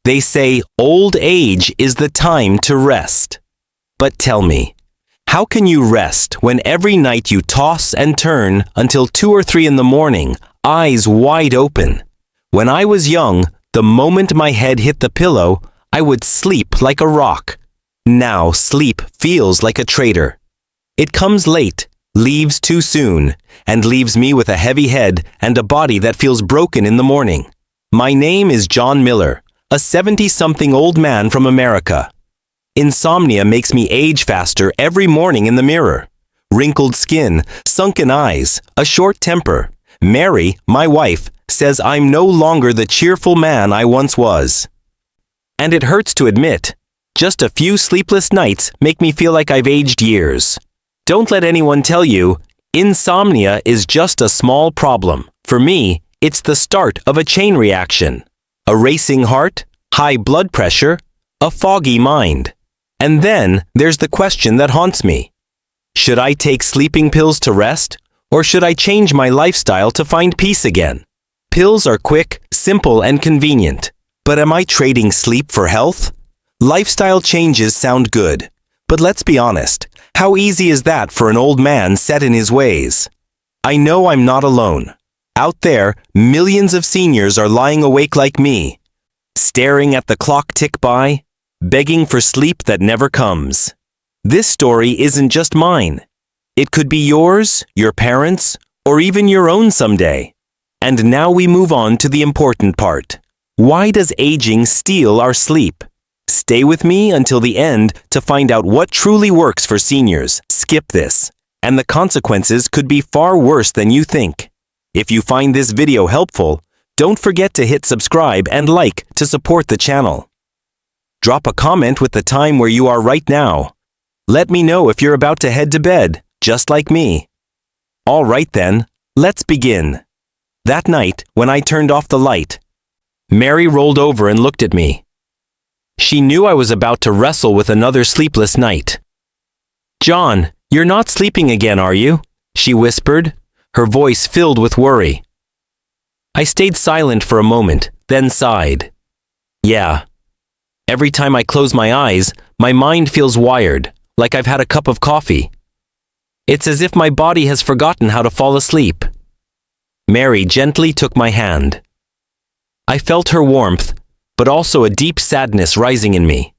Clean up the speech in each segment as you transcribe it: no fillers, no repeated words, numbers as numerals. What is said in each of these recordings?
They say old age is the time to rest. But tell me, how can you rest when every night you toss and turn until 2 or 3 in the morning, eyes wide open? When I was young, the moment my head hit the pillow, I would sleep like a rock. Now sleep feels like a traitor. It comes late, leaves too soon, and leaves me with a heavy head and a body that feels broken in the morning. My name is John Miller, a 70-something old man from America. Insomnia makes me age faster every morning in the mirror. Wrinkled skin, sunken eyes, a short temper. Mary, my wife, says I'm no longer the cheerful man I once was. And it hurts to admit, just a few sleepless nights make me feel like I've aged years. Don't let anyone tell you, insomnia is just a small problem. For me, it's the start of a chain reaction. A racing heart, high blood pressure, a foggy mind. And then there's the question that haunts me. Should I take sleeping pills to rest, or should I change my lifestyle to find peace again? Pills are quick, simple, and convenient. But am I trading sleep for health? Lifestyle changes sound good. But let's be honest, how easy is that for an old man set in his ways? I know I'm not alone. Out there, millions of seniors are lying awake like me, staring at the clock tick by, begging for sleep that never comes. This story isn't just mine. It could be yours, your parents, or even your own someday. And now we move on to the important part. Why does aging steal our sleep? Stay with me until the end to find out what truly works for seniors. Skip this, and the consequences could be far worse than you think. If you find this video helpful, don't forget to hit subscribe and like to support the channel. Drop a comment with the time where you are right now. Let me know if you're about to head to bed, just like me. All right then, let's begin. That night, when I turned off the light, Mary rolled over and looked at me. She knew I was about to wrestle with another sleepless night. "John, you're not sleeping again, are you?" she whispered, her voice filled with worry. I stayed silent for a moment, then sighed. Yeah. Every time I close my eyes, my mind feels wired, like I've had a cup of coffee. It's as if my body has forgotten how to fall asleep. Mary gently took my hand. I felt her warmth, but also a deep sadness rising in me.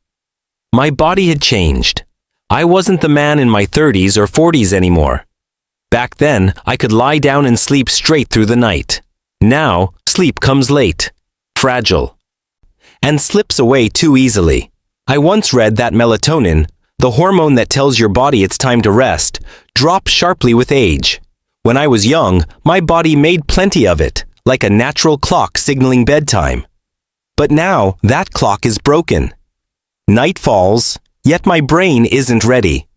My body had changed. I wasn't the man in my 30s or 40s anymore. Back then, I could lie down and sleep straight through the night. Now, sleep comes late, fragile, and slips away too easily. I once read that melatonin, the hormone that tells your body it's time to rest, drops sharply with age. When I was young, my body made plenty of it, like a natural clock signaling bedtime. But now, that clock is broken. Night falls, yet my brain isn't ready.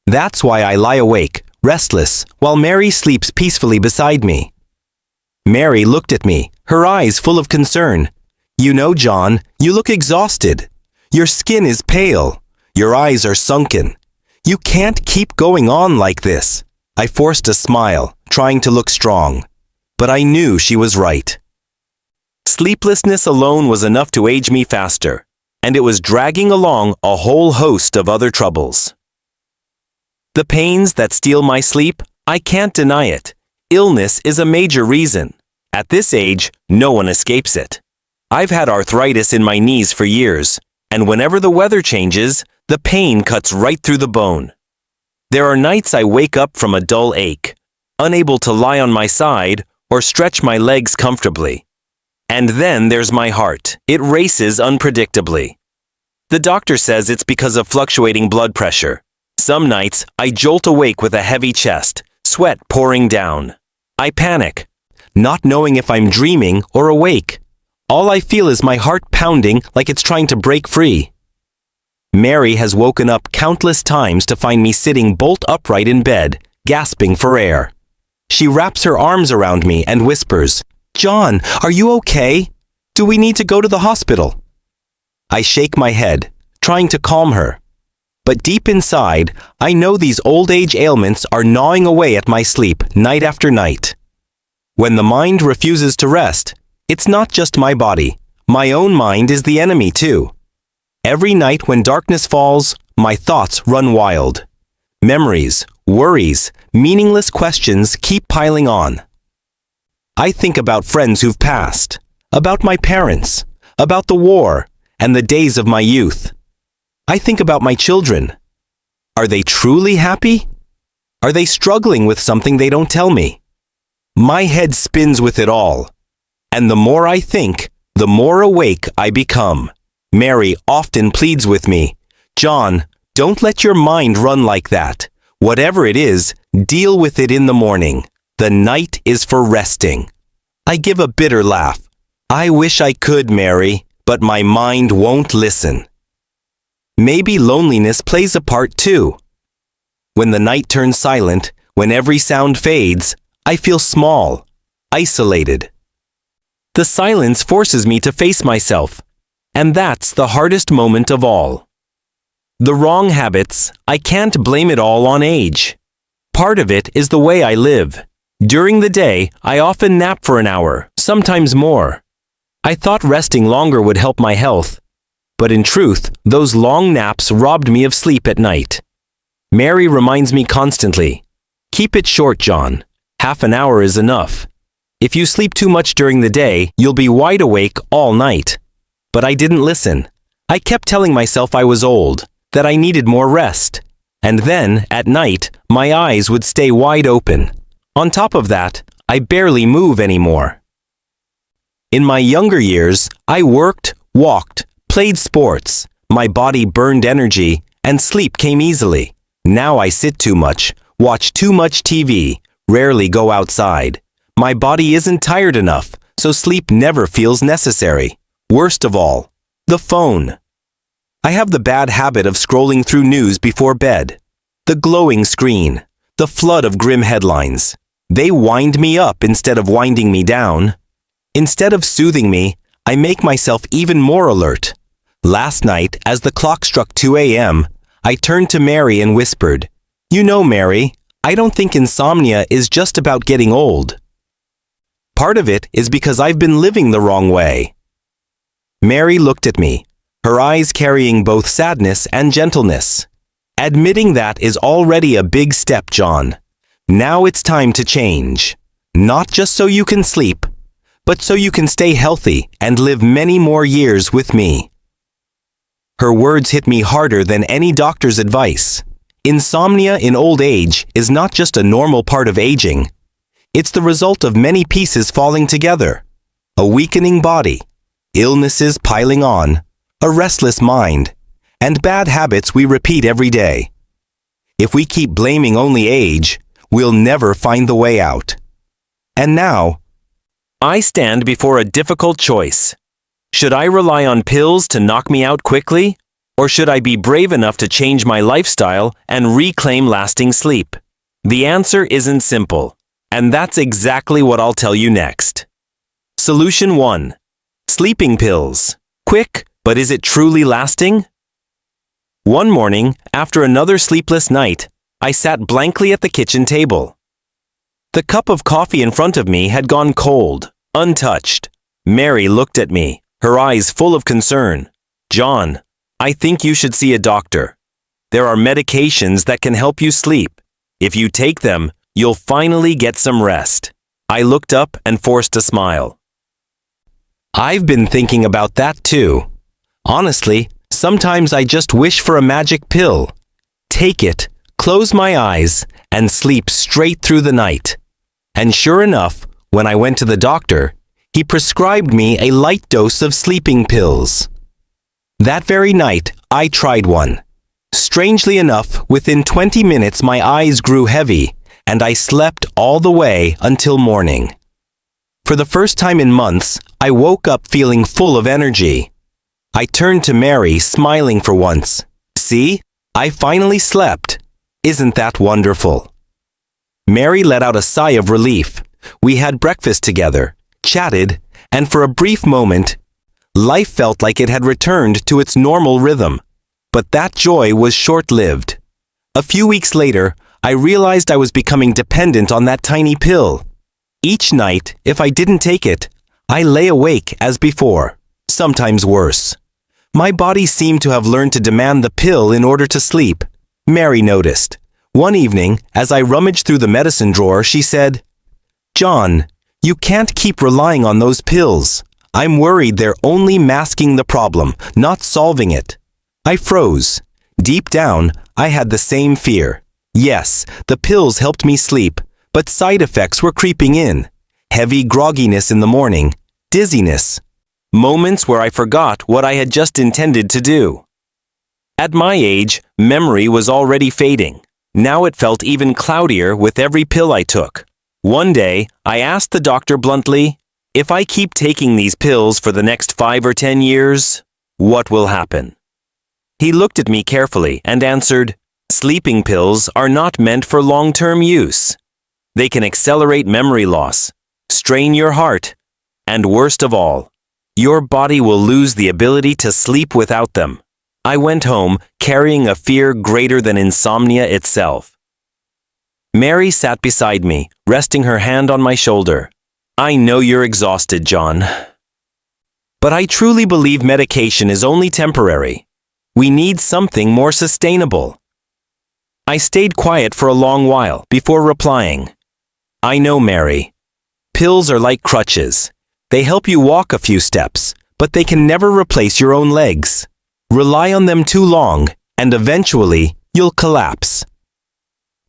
That's why I lie awake, restless, while Mary sleeps peacefully beside me. Mary looked at me, her eyes full of concern. "You know, John, you look exhausted. Your skin is pale. Your eyes are sunken. You can't keep going on like this." I forced a smile, trying to look strong. But I knew she was right. Sleeplessness alone was enough to age me faster, and it was dragging along a whole host of other troubles. The pains that steal my sleep, I can't deny it. Illness is a major reason. At this age, no one escapes it. I've had arthritis in my knees for years, and whenever the weather changes, the pain cuts right through the bone. There are nights I wake up from a dull ache, unable to lie on my side or stretch my legs comfortably. And then there's my heart. It races unpredictably. The doctor says it's because of fluctuating blood pressure. Some nights, I jolt awake with a heavy chest, sweat pouring down. I panic, not knowing if I'm dreaming or awake. All I feel is my heart pounding like it's trying to break free. Mary has woken up countless times to find me sitting bolt upright in bed, gasping for air. She wraps her arms around me and whispers, "John, are you okay? Do we need to go to the hospital?" I shake my head, trying to calm her. But deep inside, I know these old age ailments are gnawing away at my sleep night after night. When the mind refuses to rest, it's not just my body. My own mind is the enemy too. Every night when darkness falls, my thoughts run wild. Memories, worries, meaningless questions keep piling on. I think about friends who've passed, about my parents, about the war, and the days of my youth. I think about my children. Are they truly happy? Are they struggling with something they don't tell me? My head spins with it all. And the more I think, the more awake I become. Mary often pleads with me, "John, don't let your mind run like that. Whatever it is, deal with it in the morning. The night is for resting." I give a bitter laugh. I wish I could, Mary, but my mind won't listen. Maybe loneliness plays a part too. When the night turns silent, when every sound fades, I feel small, isolated. The silence forces me to face myself, and that's the hardest moment of all. The wrong habits, I can't blame it all on age. Part of it is the way I live. During the day, I often nap for an hour, sometimes more. I thought resting longer would help my health, but in truth, those long naps robbed me of sleep at night. Mary reminds me constantly, "Keep it short, John. Half an hour is enough. If you sleep too much during the day, you'll be wide awake all night." But I didn't listen. I kept telling myself I was old, that I needed more rest. And then, at night, my eyes would stay wide open. On top of that, I barely move anymore. In my younger years, I worked, walked, played sports. My body burned energy, and sleep came easily. Now I sit too much, watch too much TV, rarely go outside. My body isn't tired enough, so sleep never feels necessary. Worst of all, the phone. I have the bad habit of scrolling through news before bed. The glowing screen, the flood of grim headlines. They wind me up instead of winding me down. Instead of soothing me, I make myself even more alert. Last night, as the clock struck 2 a.m., I turned to Mary and whispered, "You know, Mary, I don't think insomnia is just about getting old. Part of it is because I've been living the wrong way." Mary looked at me, her eyes carrying both sadness and gentleness. "Admitting that is already a big step, John. Now it's time to change. Not just so you can sleep, but so you can stay healthy and live many more years with me." Her words hit me harder than any doctor's advice. Insomnia in old age is not just a normal part of aging. It's the result of many pieces falling together. A weakening body, illnesses piling on, a restless mind, and bad habits we repeat every day. If we keep blaming only age, we'll never find the way out. And now, I stand before a difficult choice. Should I rely on pills to knock me out quickly? Or should I be brave enough to change my lifestyle and reclaim lasting sleep? The answer isn't simple, and that's exactly what I'll tell you next. Solution 1. Sleeping pills. Quick, but is it truly lasting? One morning, after another sleepless night, I sat blankly at the kitchen table. The cup of coffee in front of me had gone cold, untouched. Mary looked at me, her eyes full of concern. "John, I think you should see a doctor. There are medications that can help you sleep. If you take them, you'll finally get some rest." I looked up and forced a smile. I've been thinking about that too. Honestly, sometimes I just wish for a magic pill. Take it, close my eyes, and sleep straight through the night. And sure enough, when I went to the doctor, he prescribed me a light dose of sleeping pills. That very night, I tried one. Strangely enough, within 20 minutes my eyes grew heavy, and I slept all the way until morning. For the first time in months, I woke up feeling full of energy. I turned to Mary, smiling for once. "See? I finally slept. Isn't that wonderful?" Mary let out a sigh of relief. We had breakfast together, chatted, and for a brief moment, life felt like it had returned to its normal rhythm. But that joy was short-lived. A few weeks later, I realized I was becoming dependent on that tiny pill. Each night, if I didn't take it, I lay awake as before. sometimes worse. My body seemed to have learned to demand the pill in order to sleep. Mary noticed. One evening, as I rummaged through the medicine drawer, she said, "John, you can't keep relying on those pills. I'm worried they're only masking the problem, not solving it." I froze. Deep down, I had the same fear. Yes, the pills helped me sleep, but side effects were creeping in. Heavy grogginess in the morning, dizziness, moments where I forgot what I had just intended to do. At my age, memory was already fading. Now it felt even cloudier with every pill I took. One day, I asked the doctor bluntly, "If I keep taking these pills for the next 5 or 10 years, what will happen?" He looked at me carefully and answered, "Sleeping pills are not meant for long-term use. They can accelerate memory loss, strain your heart, and worst of all, your body will lose the ability to sleep without them." I went home carrying a fear greater than insomnia itself. Mary sat beside me, resting her hand on my shoulder. "I know you're exhausted, John. But I truly believe medication is only temporary. We need something more sustainable." I stayed quiet for a long while before replying, "I know, Mary. Pills are like crutches. They help you walk a few steps, but they can never replace your own legs. Rely on them too long, and eventually, you'll collapse."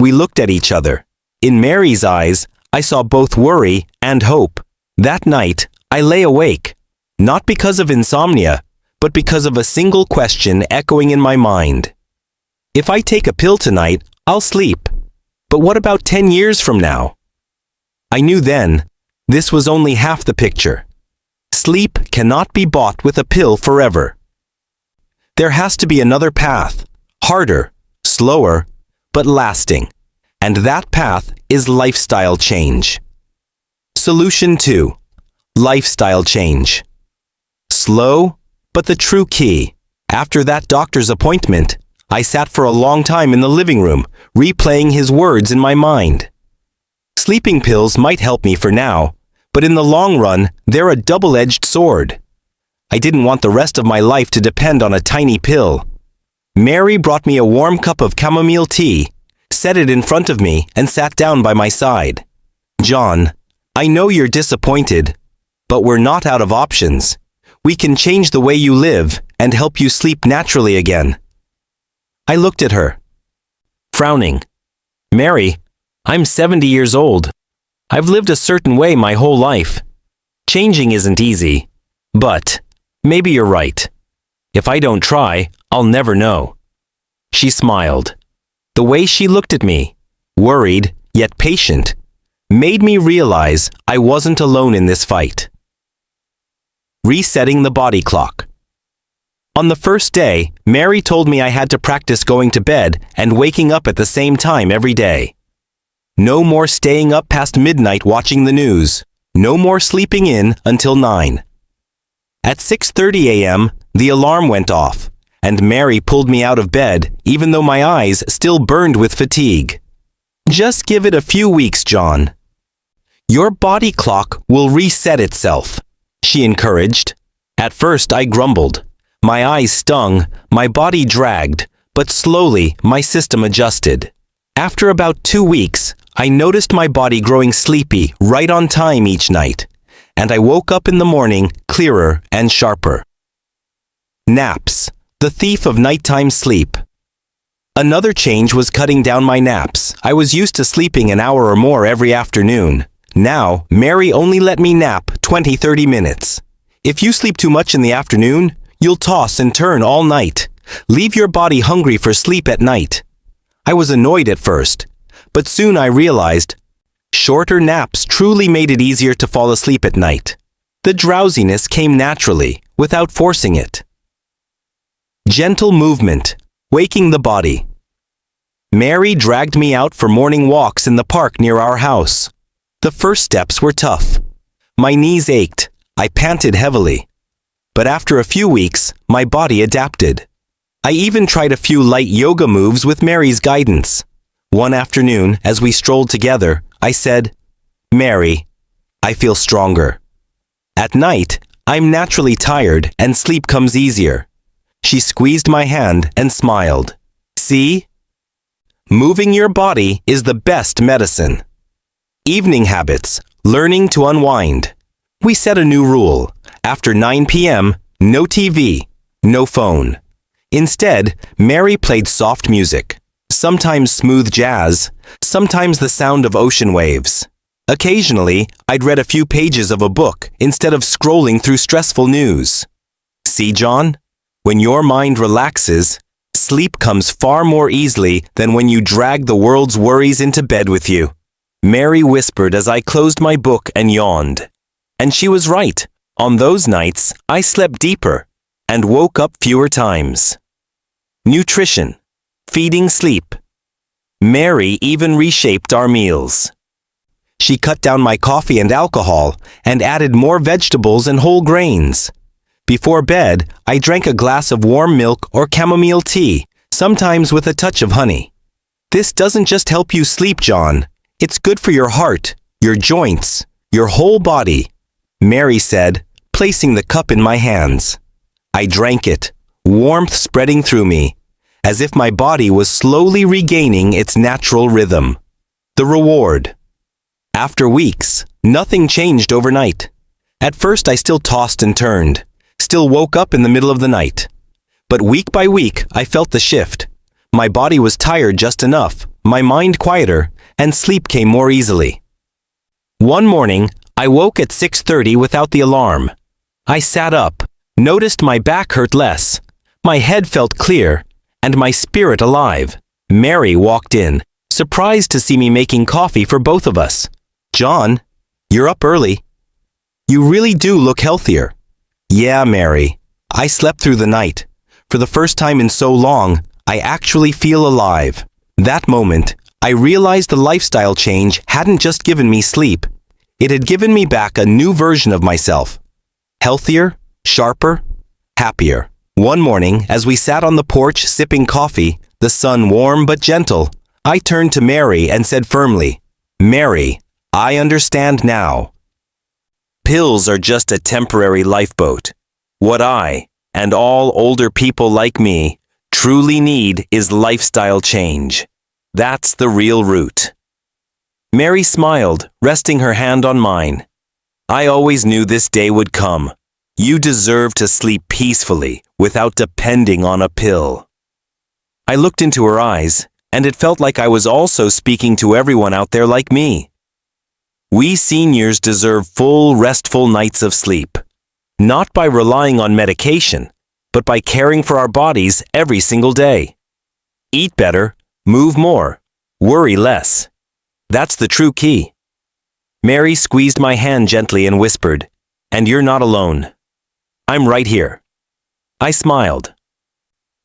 We looked at each other. In Mary's eyes, I saw both worry and hope. That night, I lay awake, not because of insomnia, but because of a single question echoing in my mind. If I take a pill tonight, I'll sleep. But what about 10 years from now? I knew then, this was only half the picture. Sleep cannot be bought with a pill forever. There has to be another path, harder, slower, but lasting. And that path is lifestyle change. Solution 2. Lifestyle change. Slow, but the true key. After that doctor's appointment, I sat for a long time in the living room, replaying his words in my mind. Sleeping pills might help me for now, but in the long run, they're a double-edged sword. I didn't want the rest of my life to depend on a tiny pill. Mary brought me a warm cup of chamomile tea, set it in front of me, and sat down by my side. "John, I know you're disappointed, but we're not out of options. We can change the way you live and help you sleep naturally again." I looked at her, frowning. "Mary, I'm 70 years old. I've lived a certain way my whole life. Changing isn't easy, but maybe you're right. If I don't try, I'll never know." She smiled. The way she looked at me, worried yet patient, made me realize I wasn't alone in this fight. Resetting the body clock. On the first day, Mary told me I had to practice going to bed and waking up at the same time every day. No more staying up past midnight watching the news. No more sleeping in until 9. At 6:30 a.m., the alarm went off, and Mary pulled me out of bed even though my eyes still burned with fatigue. "Just give it a few weeks, John. Your body clock will reset itself," she encouraged. At first, I grumbled. My eyes stung, my body dragged, but slowly my system adjusted. After about 2 weeks, I noticed my body growing sleepy right on time each night, and I woke up in the morning clearer and sharper. Naps, the thief of nighttime sleep. Another change was cutting down my naps. I was used to sleeping an hour or more every afternoon. Now, Mary only let me nap 20-30 minutes. If you sleep too much in the afternoon, you'll toss and turn all night. Leave your body hungry for sleep at night. I was annoyed at first, but soon I realized shorter naps truly made it easier to fall asleep at night. The drowsiness came naturally, without forcing it. Gentle movement, waking the body. Mary dragged me out for morning walks in the park near our house. The first steps were tough. My knees ached, I panted heavily. But after a few weeks, my body adapted. I even tried a few light yoga moves with Mary's guidance. One afternoon, as we strolled together, I said, "Mary, I feel stronger." At night, I'm naturally tired and sleep comes easier. She squeezed my hand and smiled. See? Moving your body is the best medicine. Evening habits. Learning to unwind. We set a new rule. After 9 p.m., no TV, no phone. Instead, Mary played soft music. Sometimes smooth jazz, sometimes the sound of ocean waves. Occasionally, I'd read a few pages of a book instead of scrolling through stressful news. See, John? When your mind relaxes, sleep comes far more easily than when you drag the world's worries into bed with you. Mary whispered as I closed my book and yawned. And she was right. On those nights, I slept deeper and woke up fewer times. Nutrition. Feeding sleep. Mary even reshaped our meals. She cut down my coffee and alcohol and added more vegetables and whole grains. Before bed, I drank a glass of warm milk or chamomile tea, sometimes with a touch of honey. This doesn't just help you sleep, John. It's good for your heart, your joints, your whole body, Mary said, placing the cup in my hands. I drank it, warmth spreading through me, as if my body was slowly regaining its natural rhythm. The reward. After weeks, nothing changed overnight. At first, I still tossed and turned, still woke up in the middle of the night. But week by week, I felt the shift. My body was tired just enough, my mind quieter, and sleep came more easily. One morning, I woke at 6:30 without the alarm. I sat up, noticed my back hurt less, my head felt clear, and my spirit alive. Mary walked in, surprised to see me making coffee for both of us. John, you're up early. You really do look healthier. Yeah, Mary. I slept through the night. For the first time in so long, I actually feel alive. That moment, I realized the lifestyle change hadn't just given me sleep. It had given me back a new version of myself. Healthier, sharper, happier. One morning, as we sat on the porch sipping coffee, the sun warm but gentle, I turned to Mary and said firmly, Mary, I understand now. Pills are just a temporary lifeboat. What I, and all older people like me, truly need is lifestyle change. That's the real root. Mary smiled, resting her hand on mine. I always knew this day would come. You deserve to sleep peacefully without depending on a pill. I looked into her eyes, and it felt like I was also speaking to everyone out there like me. We seniors deserve full, restful nights of sleep, not by relying on medication, but by caring for our bodies every single day. Eat better, move more, worry less. That's the true key. Mary squeezed my hand gently and whispered, and you're not alone. I'm right here. I smiled.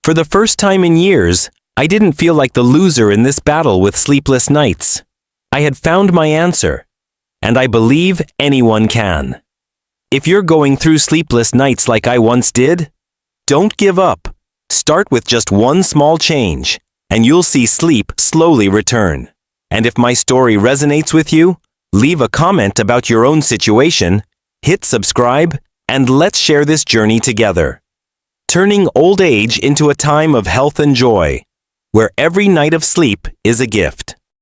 For the first time in years, I didn't feel like the loser in this battle with sleepless nights. I had found my answer, and I believe anyone can. If you're going through sleepless nights like I once did, don't give up. Start with just one small change, and you'll see sleep slowly return. And if my story resonates with you, leave a comment about your own situation, hit subscribe, and let's share this journey together. Turning old age into a time of health and joy, where every night of sleep is a gift.